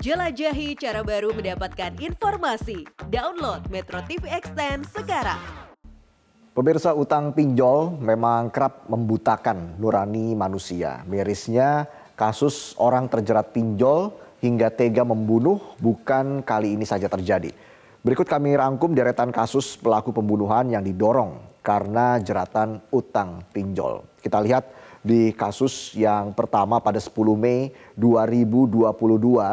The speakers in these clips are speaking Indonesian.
Jelajahi cara baru mendapatkan informasi. Download Metro TV Extend sekarang. Pemirsa, utang pinjol memang kerap membutakan nurani manusia. Mirisnya, kasus orang terjerat pinjol hingga tega membunuh bukan kali ini saja terjadi. Berikut kami rangkum deretan kasus pelaku pembunuhan yang didorong karena jeratan utang pinjol. Kita lihat di kasus yang pertama pada 10 Mei 2022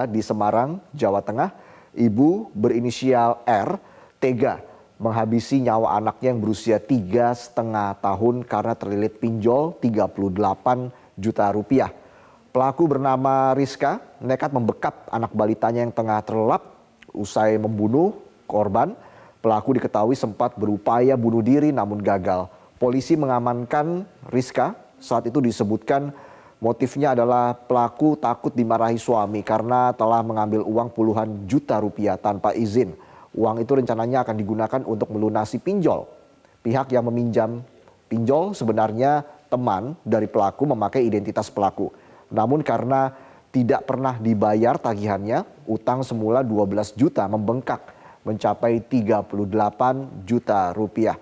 di Semarang, Jawa Tengah. Ibu berinisial R tega menghabisi nyawa anaknya yang berusia 3,5 tahun karena terlilit pinjol 38 juta rupiah. Pelaku bernama Rizka nekat membekap anak balitanya yang tengah terlelap. Usai membunuh korban, pelaku diketahui sempat berupaya bunuh diri namun gagal. Polisi mengamankan Rizka. Saat itu disebutkan motifnya adalah pelaku takut dimarahi suami karena telah mengambil uang puluhan juta rupiah tanpa izin. Uang itu rencananya akan digunakan untuk melunasi pinjol. Pihak yang meminjam pinjol sebenarnya teman dari pelaku memakai identitas pelaku. Namun karena tidak pernah dibayar tagihannya, utang semula 12 juta membengkak mencapai 38 juta rupiah.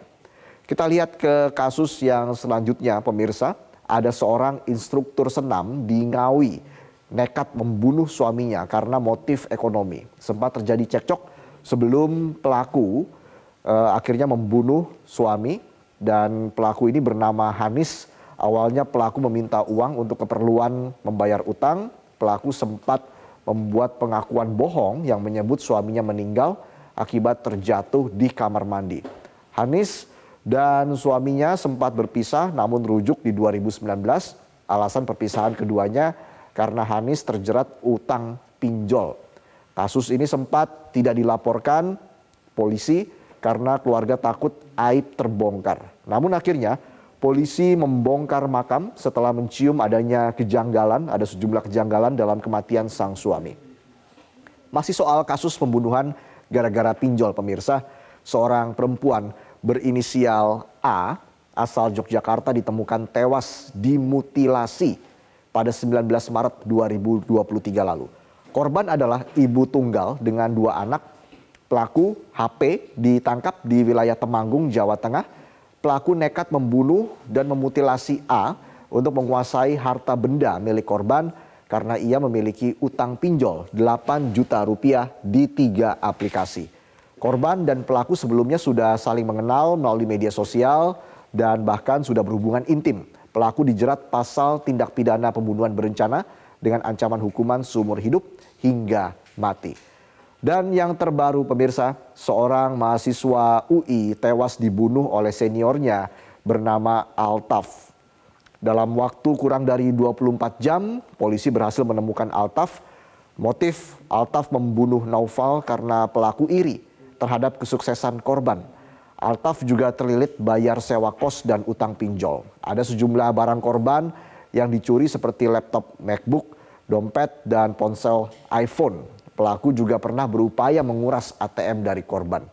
Kita lihat ke kasus yang selanjutnya, pemirsa. Ada seorang instruktur senam di Ngawi nekat membunuh suaminya karena motif ekonomi. Sempat terjadi cekcok sebelum pelaku akhirnya membunuh suami, dan pelaku ini bernama Hanis. Awalnya pelaku meminta uang untuk keperluan membayar utang. Pelaku sempat membuat pengakuan bohong yang menyebut suaminya meninggal akibat terjatuh di kamar mandi. Hanis dan suaminya sempat berpisah namun rujuk di 2019. Alasan perpisahan keduanya karena Hanis terjerat utang pinjol. Kasus ini sempat tidak dilaporkan polisi karena keluarga takut aib terbongkar. Namun akhirnya polisi membongkar makam setelah mencium adanya kejanggalan, ada sejumlah kejanggalan dalam kematian sang suami. Masih soal kasus pembunuhan gara-gara pinjol, pemirsa. Seorang perempuan berinisial A asal Yogyakarta ditemukan tewas dimutilasi pada 19 Maret 2023 lalu. Korban adalah ibu tunggal dengan 2 anak. Pelaku HP ditangkap di wilayah Temanggung, Jawa Tengah. Pelaku nekat membunuh dan memutilasi A untuk menguasai harta benda milik korban karena ia memiliki utang pinjol 8 juta rupiah di 3 aplikasi. Korban dan pelaku sebelumnya sudah saling mengenal melalui media sosial dan bahkan sudah berhubungan intim. Pelaku dijerat pasal tindak pidana pembunuhan berencana dengan ancaman hukuman seumur hidup hingga mati. Dan yang terbaru, pemirsa, seorang mahasiswa UI tewas dibunuh oleh seniornya bernama Altaf. Dalam waktu kurang dari 24 jam, polisi berhasil menemukan Altaf. Motif Altaf membunuh Naufal karena pelaku iri terhadap kesuksesan korban. Altaf juga terlilit bayar sewa kos dan utang pinjol. Ada sejumlah barang korban yang dicuri seperti laptop MacBook, dompet, dan ponsel iPhone. Pelaku juga pernah berupaya menguras ATM dari korban.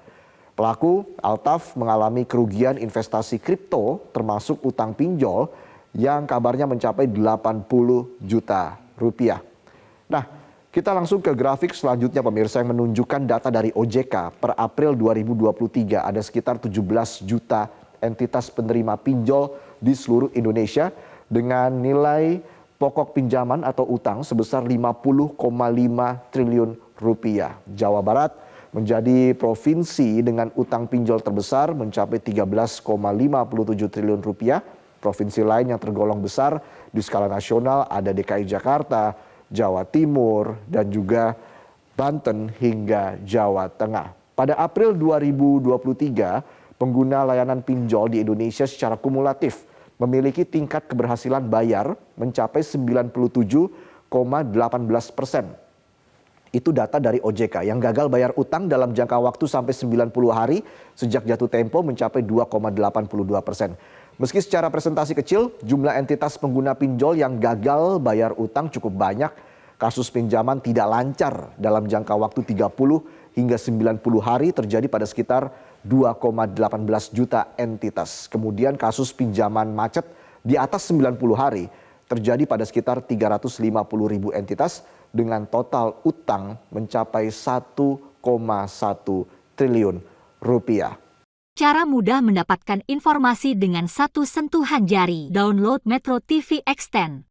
Pelaku Altaf mengalami kerugian investasi kripto termasuk utang pinjol yang kabarnya mencapai 80 juta rupiah. Nah, kita langsung ke grafik selanjutnya, pemirsa, yang menunjukkan data dari OJK per April 2023. Ada sekitar 17 juta entitas penerima pinjol di seluruh Indonesia dengan nilai pokok pinjaman atau utang sebesar 50,5 triliun rupiah. Jawa Barat menjadi provinsi dengan utang pinjol terbesar mencapai 13,57 triliun rupiah. Provinsi lain yang tergolong besar di skala nasional ada DKI Jakarta, Jawa Timur, dan juga Banten hingga Jawa Tengah. Pada April 2023, pengguna layanan pinjol di Indonesia secara kumulatif memiliki tingkat keberhasilan bayar mencapai 97,18%. Itu data dari OJK. Yang gagal bayar utang dalam jangka waktu sampai 90 hari sejak jatuh tempo mencapai 2,82%. Meski secara presentasi kecil, jumlah entitas pengguna pinjol yang gagal bayar utang cukup banyak. Kasus pinjaman tidak lancar dalam jangka waktu 30 hingga 90 hari terjadi pada sekitar 2,18 juta entitas. Kemudian kasus pinjaman macet di atas 90 hari terjadi pada sekitar 350 ribu entitas dengan total utang mencapai 1,1 triliun rupiah. Cara mudah mendapatkan informasi dengan satu sentuhan jari. Download Metro TV Extend.